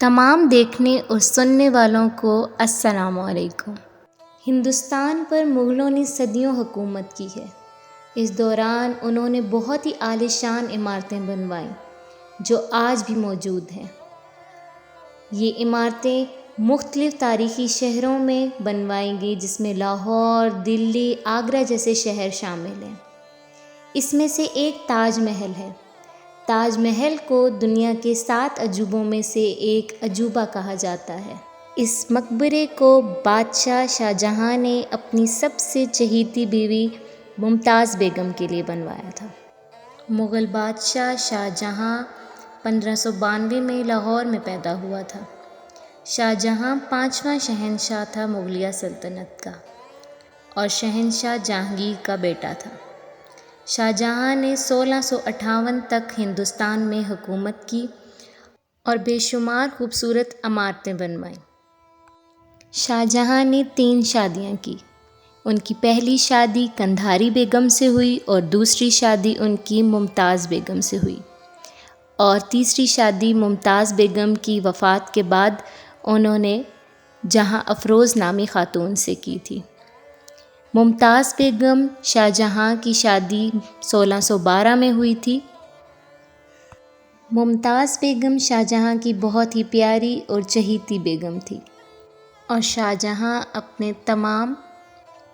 تمام دیکھنے اور سننے والوں کو السلام علیکم۔ ہندوستان پر مغلوں نے صدیوں حکومت کی ہے۔ اس دوران انہوں نے بہت ہی عالیشان عمارتیں بنوائیں جو آج بھی موجود ہیں۔ یہ عمارتیں مختلف تاریخی شہروں میں بنوائی گئی جس میں لاہور، دلی، آگرہ جیسے شہر شامل ہیں۔ اس میں سے ایک تاج محل ہے۔ تاج محل کو دنیا کے 7 عجوبوں میں سے ایک عجوبہ کہا جاتا ہے۔ اس مقبرے کو بادشاہ شاہجہاں نے اپنی سب سے چہیتی بیوی ممتاز بیگم کے لیے بنوایا تھا۔ مغل بادشاہ شاہجہاں 1592 میں لاہور میں پیدا ہوا تھا۔ شاہجہاں 5واں شہنشاہ تھا مغلیہ سلطنت کا اور شہنشاہ جہانگیر کا بیٹا تھا۔ شاہجہاں نے 1658 تک ہندوستان میں حکومت کی اور بے شمار خوبصورت عمارتیں بنوائیں۔ شاہجہاں نے 3 شادیاں کی۔ ان کی پہلی شادی قندھاری بیگم سے ہوئی اور دوسری شادی ان کی ممتاز بیگم سے ہوئی اور تیسری شادی ممتاز بیگم کی وفات کے بعد انہوں نے جہاں افروز نامی خاتون سے کی تھی۔ ممتاز بیگم شاہجہاں کی شادی 1612 میں ہوئی تھی۔ ممتاز بیگم شاہجہاں کی بہت ہی پیاری اور چہیتی بیگم تھی اور شاہجہاں اپنے تمام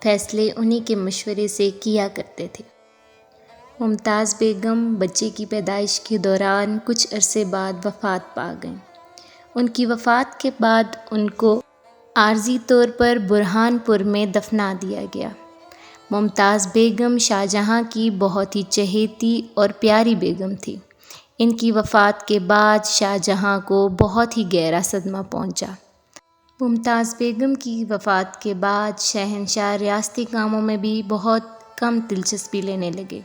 فیصلے انہی کے مشورے سے کیا کرتے تھے۔ ممتاز بیگم بچے کی پیدائش کے دوران کچھ عرصے بعد وفات پا گئیں۔ ان کی وفات کے بعد ان کو عارضی طور پر برہان پور میں دفنا دیا گیا۔ ممتاز بیگم شاہجہاں کی بہت ہی چہیتی اور پیاری بیگم تھی۔ ان کی وفات کے بعد شاہجہاں کو بہت ہی گہرا صدمہ پہنچا۔ ممتاز بیگم کی وفات کے بعد شہنشاہ ریاستی کاموں میں بھی بہت کم دلچسپی لینے لگے۔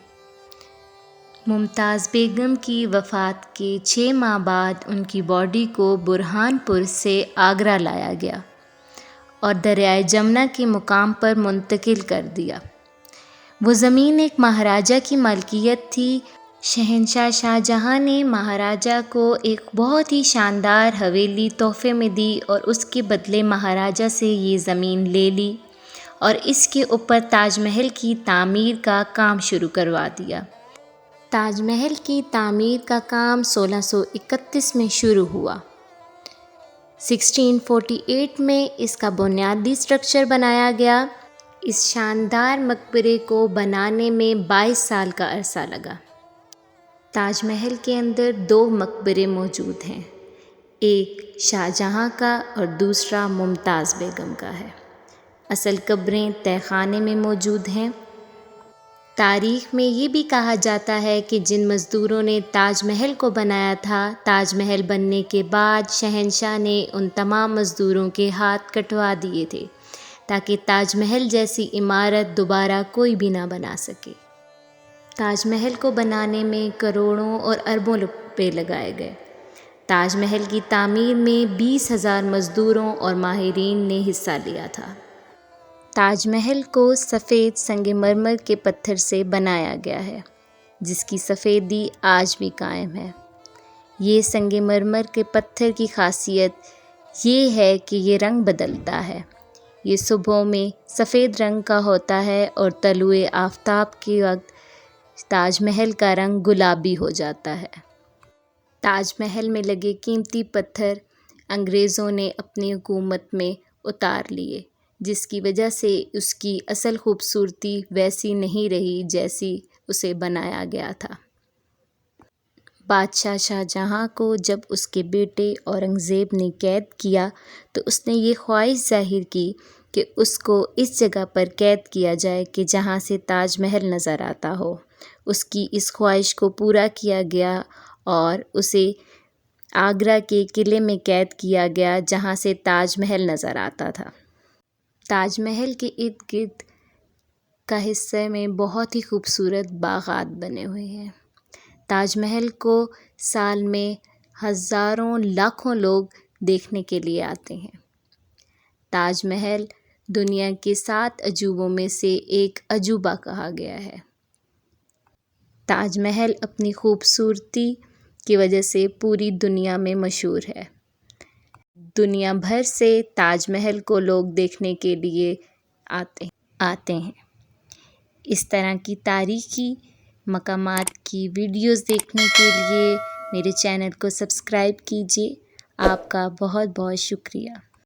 ممتاز بیگم کی وفات کے 6 ماہ بعد ان کی باڈی کو برہان پور سے آگرہ لایا گیا اور دریائے جمنا کے مقام پر منتقل کر دیا۔ وہ زمین ایک مہاراجہ کی ملکیت تھی۔ شہنشاہ شاہجہاں نے مہاراجہ کو ایک بہت ہی شاندار حویلی تحفے میں دی اور اس کے بدلے مہاراجہ سے یہ زمین لے لی اور اس کے اوپر تاج محل کی تعمیر کا کام شروع کروا دیا۔ تاج محل کی تعمیر کا کام 1631 میں شروع ہوا۔ 1648 میں اس کا بنیادی اسٹرکچر بنایا گیا۔ اس شاندار مقبرے کو بنانے میں 22 سال کا عرصہ لگا۔ تاج محل کے اندر 2 مقبرے موجود ہیں، ایک شاہجہاں کا اور دوسرا ممتاز بیگم کا ہے۔ اصل قبریں تہہ خانے میں موجود ہیں۔ تاریخ میں یہ بھی کہا جاتا ہے کہ جن مزدوروں نے تاج محل کو بنایا تھا، تاج محل بننے کے بعد شہنشاہ نے ان تمام مزدوروں کے ہاتھ کٹوا دیے تھے تاکہ تاج محل جیسی عمارت دوبارہ کوئی بھی نہ بنا سکے۔ تاج محل کو بنانے میں کروڑوں اور اربوں روپے لگائے گئے۔ تاج محل کی تعمیر میں 20,000 مزدوروں اور ماہرین نے حصہ لیا تھا۔ تاج محل کو سفید سنگ مرمر کے پتھر سے بنایا گیا ہے جس کی سفیدی آج بھی قائم ہے۔ یہ سنگ مرمر کے پتھر کی خاصیت یہ ہے کہ یہ رنگ بدلتا ہے۔ یہ صبحوں میں سفید رنگ کا ہوتا ہے اور طلوع آفتاب کے وقت تاج محل کا رنگ گلابی ہو جاتا ہے۔ تاج محل میں لگے قیمتی پتھر انگریزوں نے اپنی حکومت میں اتار لیے جس کی وجہ سے اس کی اصل خوبصورتی ویسی نہیں رہی جیسی اسے بنایا گیا تھا۔ بادشاہ شاہجہاں کو جب اس کے بیٹے اورنگزیب نے قید کیا تو اس نے یہ خواہش ظاہر کی کہ اس کو اس جگہ پر قید کیا جائے کہ جہاں سے تاج محل نظر آتا ہو۔ اس کی اس خواہش کو پورا کیا گیا اور اسے آگرہ کے قلعے میں قید کیا گیا جہاں سے تاج محل نظر آتا تھا۔ تاج محل کے ارد گرد کا حصے میں بہت ہی خوبصورت باغات بنے ہوئے ہیں۔ تاج محل کو سال میں ہزاروں لاکھوں لوگ دیکھنے کے لیے آتے ہیں۔ تاج محل دنیا کے 7 عجوبوں میں سے ایک عجوبہ کہا گیا ہے۔ تاج محل اپنی خوبصورتی کی وجہ سے پوری دنیا میں مشہور ہے۔ دنیا بھر سے تاج محل کو لوگ دیکھنے کے لیے آتے ہیں۔ اس طرح کی تاریخی مقامات کی ویڈیوز دیکھنے کے لیے میرے چینل کو سبسکرائب کیجیے۔ آپ کا بہت بہت شکریہ۔